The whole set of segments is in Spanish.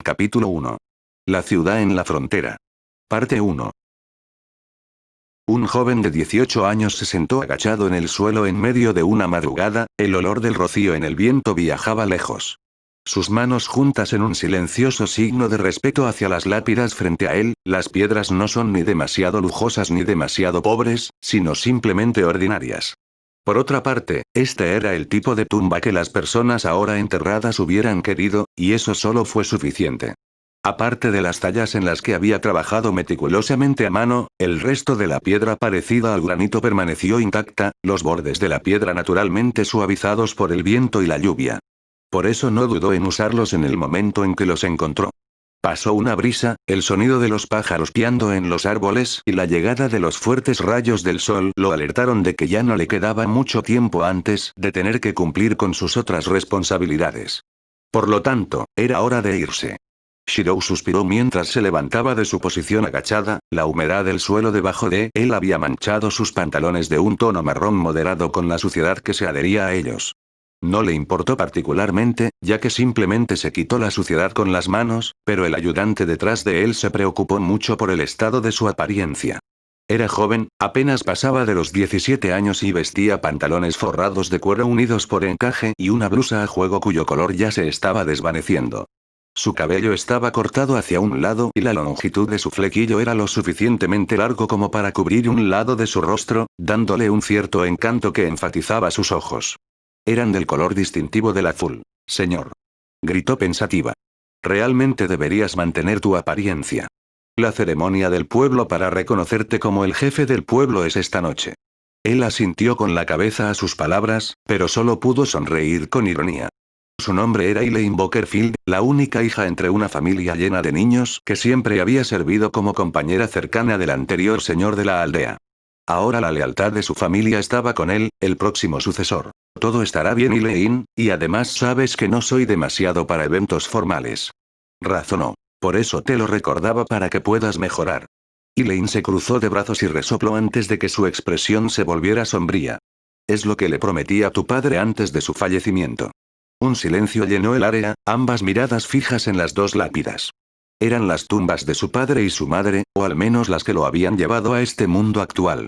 Capítulo 1. La ciudad en la frontera. Parte 1. Un joven de 18 años se sentó agachado en el suelo en medio de una madrugada, el olor del rocío en el viento viajaba lejos. Sus manos juntas en un silencioso signo de respeto hacia las lápidas frente a él, las piedras no son ni demasiado lujosas ni demasiado pobres, sino simplemente ordinarias. Por otra parte, este era el tipo de tumba que las personas ahora enterradas hubieran querido, y eso solo fue suficiente. Aparte de las tallas en las que había trabajado meticulosamente a mano, el resto de la piedra parecida al granito permaneció intacta, los bordes de la piedra naturalmente suavizados por el viento y la lluvia. Por eso no dudó en usarlos en el momento en que los encontró. Pasó una brisa, el sonido de los pájaros piando en los árboles y la llegada de los fuertes rayos del sol lo alertaron de que ya no le quedaba mucho tiempo antes de tener que cumplir con sus otras responsabilidades. Por lo tanto, era hora de irse. Shirou suspiró mientras se levantaba de su posición agachada, la humedad del suelo debajo de él había manchado sus pantalones de un tono marrón moderado con la suciedad que se adhería a ellos. No le importó particularmente, ya que simplemente se quitó la suciedad con las manos, pero el ayudante detrás de él se preocupó mucho por el estado de su apariencia. Era joven, apenas pasaba de los 17 años y vestía pantalones forrados de cuero unidos por encaje y una blusa a juego cuyo color ya se estaba desvaneciendo. Su cabello estaba cortado hacia un lado y la longitud de su flequillo era lo suficientemente largo como para cubrir un lado de su rostro, dándole un cierto encanto que enfatizaba sus ojos. Eran del color distintivo del azul. Señor. Gritó pensativa. Realmente deberías mantener tu apariencia. La ceremonia del pueblo para reconocerte como el jefe del pueblo es esta noche. Él asintió con la cabeza a sus palabras, pero solo pudo sonreír con ironía. Su nombre era Elaine Bockerfield, la única hija entre una familia llena de niños que siempre había servido como compañera cercana del anterior señor de la aldea. Ahora la lealtad de su familia estaba con él, el próximo sucesor. Todo estará bien, Elaine, y además sabes que no soy demasiado para eventos formales. Razonó. Por eso te lo recordaba para que puedas mejorar. Elaine se cruzó de brazos y resopló antes de que su expresión se volviera sombría. Es lo que le prometí a tu padre antes de su fallecimiento. Un silencio llenó el área, ambas miradas fijas en las dos lápidas. Eran las tumbas de su padre y su madre, o al menos las que lo habían llevado a este mundo actual.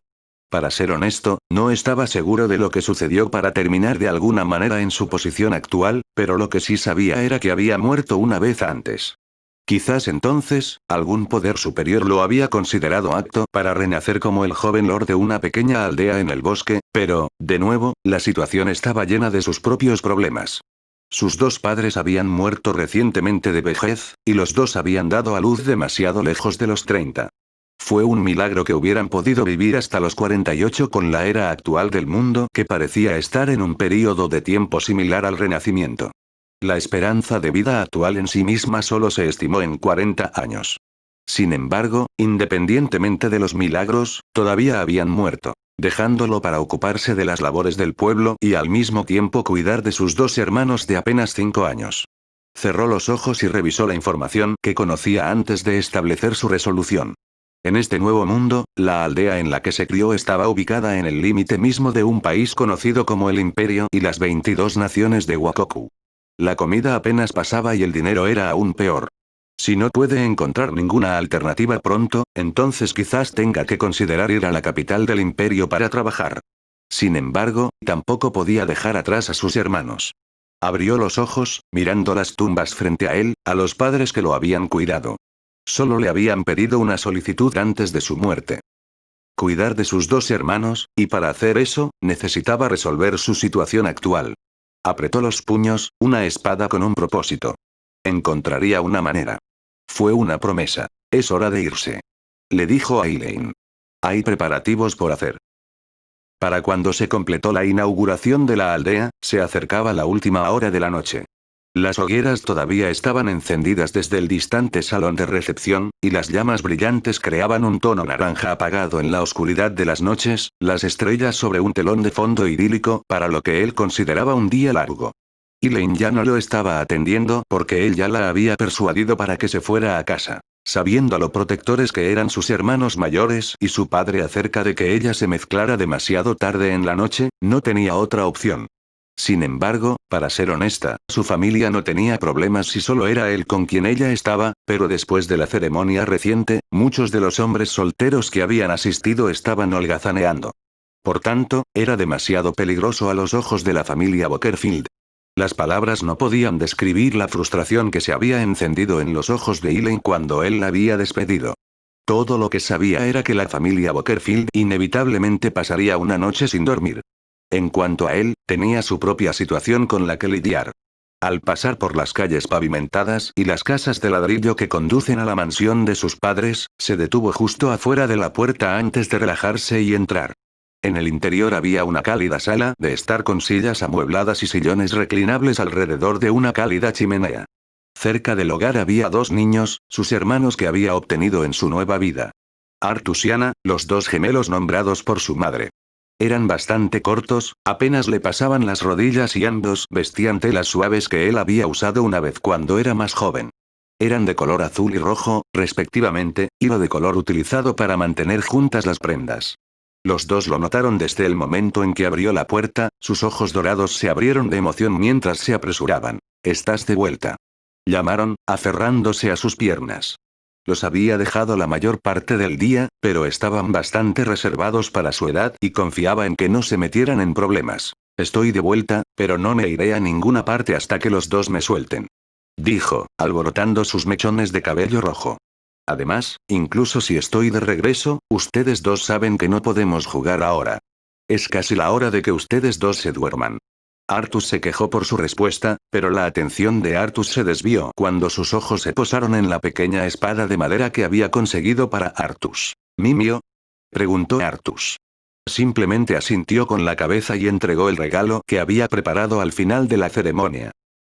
Para ser honesto, no estaba seguro de lo que sucedió para terminar de alguna manera en su posición actual, pero lo que sí sabía era que había muerto una vez antes. Quizás entonces, algún poder superior lo había considerado apto para renacer como el joven lord de una pequeña aldea en el bosque, pero, de nuevo, la situación estaba llena de sus propios problemas. Sus dos padres habían muerto recientemente de vejez, y los dos habían dado a luz demasiado lejos de los 30. Fue un milagro que hubieran podido vivir hasta los 48 con la era actual del mundo que parecía estar en un período de tiempo similar al Renacimiento. La esperanza de vida actual en sí misma solo se estimó en 40 años. Sin embargo, independientemente de los milagros, todavía habían muerto, dejándolo para ocuparse de las labores del pueblo y al mismo tiempo cuidar de sus dos hermanos de apenas 5 años. Cerró los ojos y revisó la información que conocía antes de establecer su resolución. En este nuevo mundo, la aldea en la que se crió estaba ubicada en el límite mismo de un país conocido como el Imperio y las 22 naciones de Wakoku. La comida apenas pasaba y el dinero era aún peor. Si no puede encontrar ninguna alternativa pronto, entonces quizás tenga que considerar ir a la capital del imperio para trabajar. Sin embargo, tampoco podía dejar atrás a sus hermanos. Abrió los ojos, mirando las tumbas frente a él, a los padres que lo habían cuidado. Solo le habían pedido una solicitud antes de su muerte. Cuidar de sus dos hermanos, y para hacer eso, necesitaba resolver su situación actual. Apretó los puños, una espada con un propósito. Encontraría una manera. Fue una promesa. Es hora de irse. Le dijo a Elaine. Hay preparativos por hacer. Para cuando se completó la inauguración de la aldea, se acercaba la última hora de la noche. Las hogueras todavía estaban encendidas desde el distante salón de recepción, y las llamas brillantes creaban un tono naranja apagado en la oscuridad de las noches, las estrellas sobre un telón de fondo idílico para lo que él consideraba un día largo. Elaine ya no lo estaba atendiendo porque él ya la había persuadido para que se fuera a casa. Sabiendo lo protectores que eran sus hermanos mayores y su padre acerca de que ella se mezclara demasiado tarde en la noche, no tenía otra opción. Sin embargo, para ser honesta, su familia no tenía problemas si solo era él con quien ella estaba, pero después de la ceremonia reciente, muchos de los hombres solteros que habían asistido estaban holgazaneando. Por tanto, era demasiado peligroso a los ojos de la familia Bockerfield. Las palabras no podían describir la frustración que se había encendido en los ojos de Elaine cuando él la había despedido. Todo lo que sabía era que la familia Bockerfield inevitablemente pasaría una noche sin dormir. En cuanto a él, tenía su propia situación con la que lidiar. Al pasar por las calles pavimentadas y las casas de ladrillo que conducen a la mansión de sus padres, se detuvo justo afuera de la puerta antes de relajarse y entrar. En el interior había una cálida sala de estar con sillas amuebladas y sillones reclinables alrededor de una cálida chimenea. Cerca del hogar había dos niños, sus hermanos que había obtenido en su nueva vida. Artus y Anna, los dos gemelos nombrados por su madre. Eran bastante cortos, apenas le pasaban las rodillas y ambos vestían telas suaves que él había usado una vez cuando era más joven. Eran de color azul y rojo, respectivamente, hilo de color utilizado para mantener juntas las prendas. Los dos lo notaron desde el momento en que abrió la puerta, sus ojos dorados se abrieron de emoción mientras se apresuraban. «Estás de vuelta», llamaron, aferrándose a sus piernas. Los había dejado la mayor parte del día, pero estaban bastante reservados para su edad y confiaba en que no se metieran en problemas. «Estoy de vuelta, pero no me iré a ninguna parte hasta que los dos me suelten», dijo, alborotando sus mechones de cabello rojo. «Además, incluso si estoy de regreso, ustedes dos saben que no podemos jugar ahora. Es casi la hora de que ustedes dos se duerman». Artus se quejó por su respuesta, pero la atención de Artus se desvió cuando sus ojos se posaron en la pequeña espada de madera que había conseguido para Artus. «¿Mimio?», preguntó Artus. Simplemente asintió con la cabeza y entregó el regalo que había preparado al final de la ceremonia.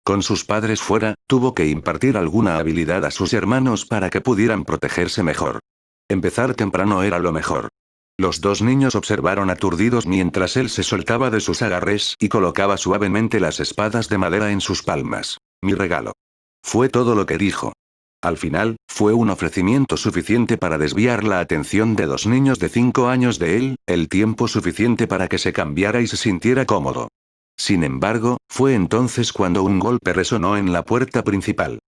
Con sus padres fuera, tuvo que impartir alguna habilidad a sus hermanos para que pudieran protegerse mejor. Empezar temprano era lo mejor. Los dos niños observaron aturdidos mientras él se soltaba de sus agarres y colocaba suavemente las espadas de madera en sus palmas. «Mi regalo». Fue todo lo que dijo. Al final, fue un ofrecimiento suficiente para desviar la atención de dos niños de 5 años de él, el tiempo suficiente para que se cambiara y se sintiera cómodo. Sin embargo, fue entonces cuando un golpe resonó en la puerta principal.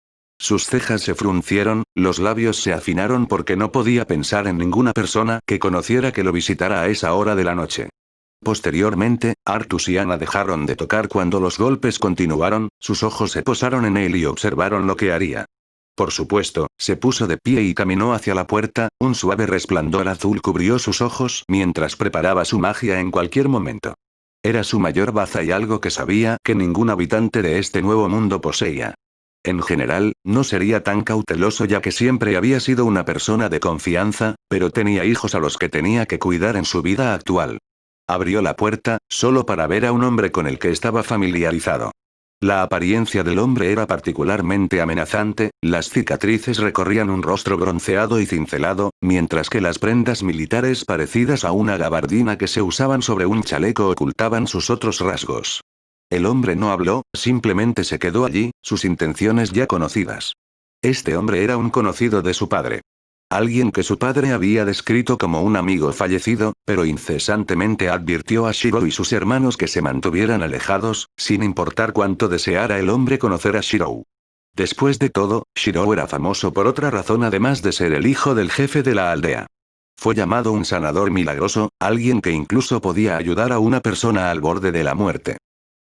Sus cejas se fruncieron, los labios se afinaron porque no podía pensar en ninguna persona que conociera que lo visitara a esa hora de la noche. Posteriormente, Artus y Anna dejaron de tocar cuando los golpes continuaron, sus ojos se posaron en él y observaron lo que haría. Por supuesto, se puso de pie y caminó hacia la puerta, un suave resplandor azul cubrió sus ojos mientras preparaba su magia en cualquier momento. Era su mayor baza y algo que sabía que ningún habitante de este nuevo mundo poseía. En general, no sería tan cauteloso ya que siempre había sido una persona de confianza, pero tenía hijos a los que tenía que cuidar en su vida actual. Abrió la puerta, solo para ver a un hombre con el que estaba familiarizado. La apariencia del hombre era particularmente amenazante, las cicatrices recorrían un rostro bronceado y cincelado, mientras que las prendas militares parecidas a una gabardina que se usaban sobre un chaleco ocultaban sus otros rasgos. El hombre no habló, simplemente se quedó allí, sus intenciones ya conocidas. Este hombre era un conocido de su padre. Alguien que su padre había descrito como un amigo fallecido, pero incesantemente advirtió a Shiro y sus hermanos que se mantuvieran alejados, sin importar cuánto deseara el hombre conocer a Shiro. Después de todo, Shiro era famoso por otra razón además de ser el hijo del jefe de la aldea. Fue llamado un sanador milagroso, alguien que incluso podía ayudar a una persona al borde de la muerte.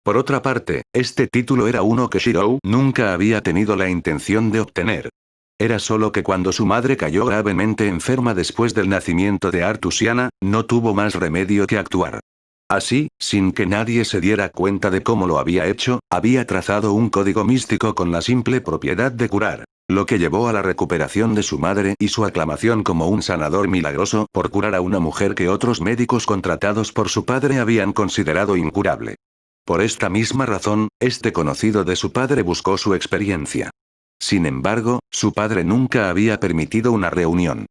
Por otra parte, este título era uno que Shiro nunca había tenido la intención de obtener. Era solo que cuando su madre cayó gravemente enferma después del nacimiento de Artus y Anna, no tuvo más remedio que actuar. Así, sin que nadie se diera cuenta de cómo lo había hecho, había trazado un código místico con la simple propiedad de curar, lo que llevó a la recuperación de su madre y su aclamación como un sanador milagroso por curar a una mujer que otros médicos contratados por su padre habían considerado incurable. Por esta misma razón, este conocido de su padre buscó su experiencia. Sin embargo, su padre nunca había permitido una reunión.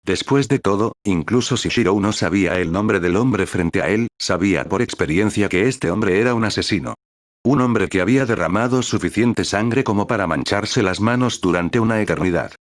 Después de todo, incluso si Shiro no sabía el nombre del hombre frente a él, sabía por experiencia que este hombre era un asesino. Un hombre que había derramado suficiente sangre como para mancharse las manos durante una eternidad.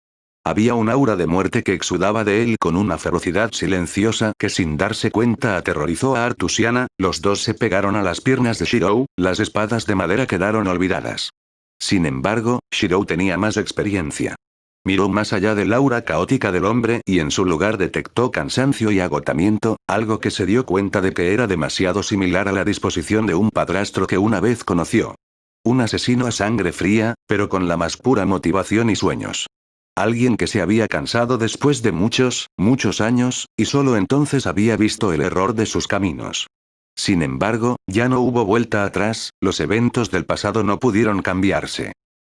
Había un aura de muerte que exudaba de él con una ferocidad silenciosa que sin darse cuenta aterrorizó a Artus y Ana. Los dos se pegaron a las piernas de Shirou, las espadas de madera quedaron olvidadas. Sin embargo, Shirou tenía más experiencia. Miró más allá del aura caótica del hombre y en su lugar detectó cansancio y agotamiento, algo que se dio cuenta de que era demasiado similar a la disposición de un padrastro que una vez conoció. Un asesino a sangre fría, pero con la más pura motivación y sueños. Alguien que se había cansado después de muchos, muchos años, y solo entonces había visto el error de sus caminos. Sin embargo, ya no hubo vuelta atrás, los eventos del pasado no pudieron cambiarse.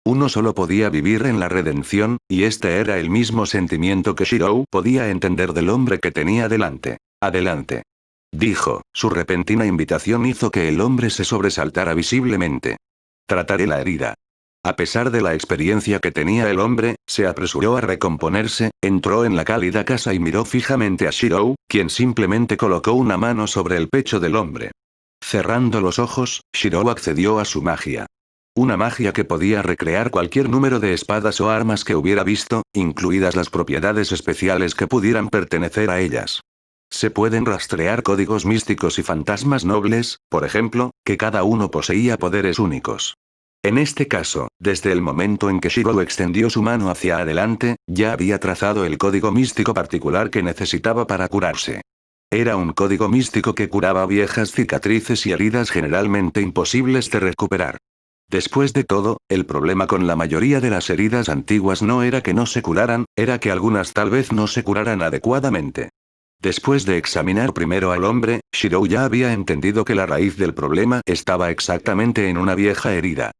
Uno solo podía vivir en la redención, y este era el mismo sentimiento que Shirou podía entender del hombre que tenía delante. Adelante. Dijo, su repentina invitación hizo que el hombre se sobresaltara visiblemente. Trataré la herida. A pesar de la experiencia que tenía el hombre, se apresuró a recomponerse, entró en la cálida casa y miró fijamente a Shirou, quien simplemente colocó una mano sobre el pecho del hombre. Cerrando los ojos, Shirou accedió a su magia. Una magia que podía recrear cualquier número de espadas o armas que hubiera visto, incluidas las propiedades especiales que pudieran pertenecer a ellas. Se pueden rastrear códigos místicos y fantasmas nobles, por ejemplo, que cada uno poseía poderes únicos. En este caso, desde el momento en que Shirou extendió su mano hacia adelante, ya había trazado el código místico particular que necesitaba para curarse. Era un código místico que curaba viejas cicatrices y heridas generalmente imposibles de recuperar. Después de todo, el problema con la mayoría de las heridas antiguas no era que no se curaran, era que algunas tal vez no se curaran adecuadamente. Después de examinar primero al hombre, Shirou ya había entendido que la raíz del problema estaba exactamente en una vieja herida.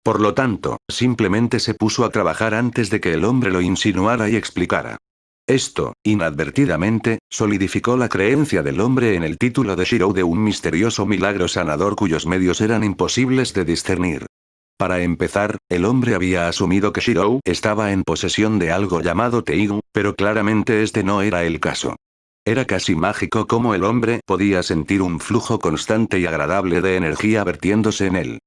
Por lo tanto, simplemente se puso a trabajar antes de que el hombre lo insinuara y explicara. Esto, inadvertidamente, solidificó la creencia del hombre en el título de Shirou de un misterioso milagro sanador cuyos medios eran imposibles de discernir. Para empezar, el hombre había asumido que Shirou estaba en posesión de algo llamado Teigu, pero claramente este no era el caso. Era casi mágico cómo el hombre podía sentir un flujo constante y agradable de energía vertiéndose en él.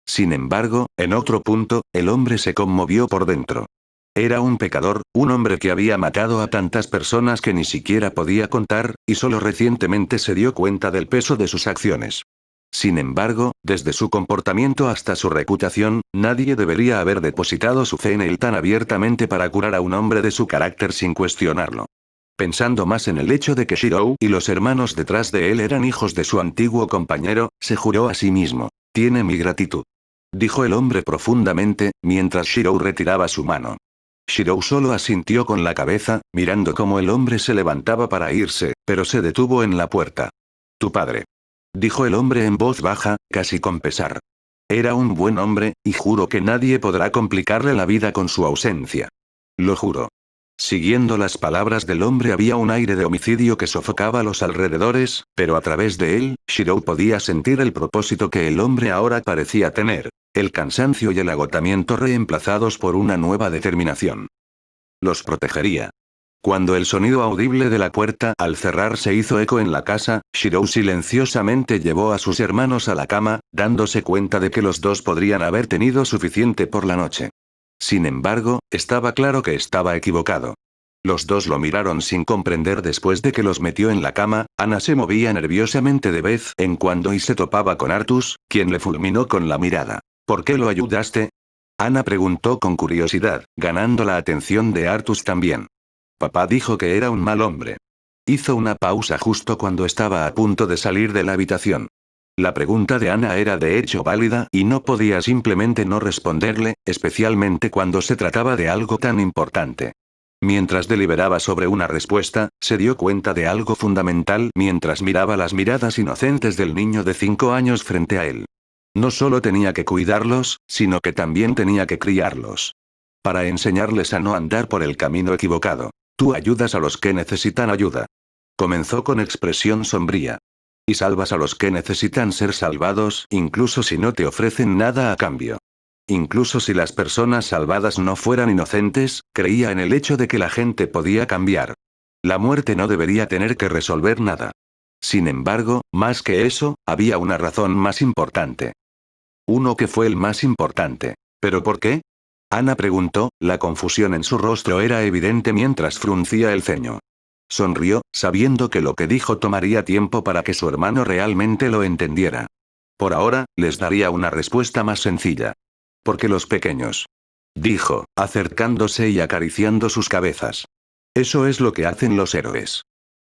Sin embargo, en otro punto, el hombre se conmovió por dentro. Era un pecador, un hombre que había matado a tantas personas que ni siquiera podía contar, y solo recientemente se dio cuenta del peso de sus acciones. Sin embargo, desde su comportamiento hasta su reputación, nadie debería haber depositado su fe en él tan abiertamente para curar a un hombre de su carácter sin cuestionarlo. Pensando más en el hecho de que Shirou y los hermanos detrás de él eran hijos de su antiguo compañero, se juró a sí mismo. Tiene mi gratitud. Dijo el hombre profundamente, mientras Shirou retiraba su mano. Shirou solo asintió con la cabeza, mirando cómo el hombre se levantaba para irse, pero se detuvo en la puerta. Tu padre. Dijo el hombre en voz baja, casi con pesar. Era un buen hombre, y juro que nadie podrá complicarle la vida con su ausencia. Lo juro. Siguiendo las palabras del hombre había un aire de homicidio que sofocaba los alrededores, pero a través de él, Shirou podía sentir el propósito que el hombre ahora parecía tener. El cansancio y el agotamiento reemplazados por una nueva determinación. Los protegería. Cuando el sonido audible de la puerta al cerrar se hizo eco en la casa, Shirou silenciosamente llevó a sus hermanos a la cama, dándose cuenta de que los dos podrían haber tenido suficiente por la noche. Sin embargo, estaba claro que estaba equivocado. Los dos lo miraron sin comprender después de que los metió en la cama. Ana se movía nerviosamente de vez en cuando y se topaba con Artus, quien le fulminó con la mirada. ¿Por qué lo ayudaste? Ana preguntó con curiosidad, ganando la atención de Artus también. Papá dijo que era un mal hombre. Hizo una pausa justo cuando estaba a punto de salir de la habitación. La pregunta de Ana era de hecho válida y no podía simplemente no responderle, especialmente cuando se trataba de algo tan importante. Mientras deliberaba sobre una respuesta, se dio cuenta de algo fundamental mientras miraba las miradas inocentes del niño de 5 años frente a él. No solo tenía que cuidarlos, sino que también tenía que criarlos. Para enseñarles a no andar por el camino equivocado. Tú ayudas a los que necesitan ayuda. Comenzó con expresión sombría. Y salvas a los que necesitan ser salvados, incluso si no te ofrecen nada a cambio. Incluso si las personas salvadas no fueran inocentes, creía en el hecho de que la gente podía cambiar. La muerte no debería tener que resolver nada. Sin embargo, más que eso, había una razón más importante. Uno que fue el más importante. ¿Pero por qué? Ana preguntó, la confusión en su rostro era evidente mientras fruncía el ceño. Sonrió, sabiendo que lo que dijo tomaría tiempo para que su hermano realmente lo entendiera. Por ahora, les daría una respuesta más sencilla. Porque los pequeños. Dijo, acercándose y acariciando sus cabezas. Eso es lo que hacen los héroes.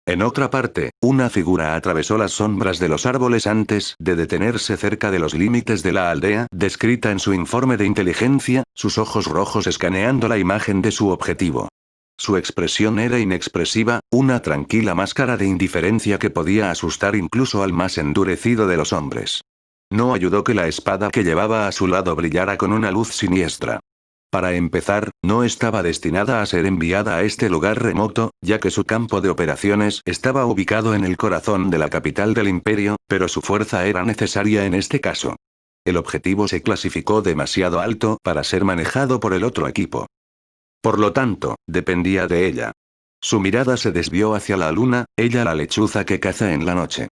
En otra parte, una figura atravesó las sombras de los árboles antes de detenerse cerca de los límites de la aldea, descrita en su informe de inteligencia, sus ojos rojos escaneando la imagen de su objetivo. Su expresión era inexpresiva, una tranquila máscara de indiferencia que podía asustar incluso al más endurecido de los hombres. No ayudó que la espada que llevaba a su lado brillara con una luz siniestra. Para empezar, no estaba destinada a ser enviada a este lugar remoto, ya que su campo de operaciones estaba ubicado en el corazón de la capital del imperio, pero su fuerza era necesaria en este caso. El objetivo se clasificó demasiado alto para ser manejado por el otro equipo. Por lo tanto, dependía de ella. Su mirada se desvió hacia la luna, ella la lechuza que caza en la noche.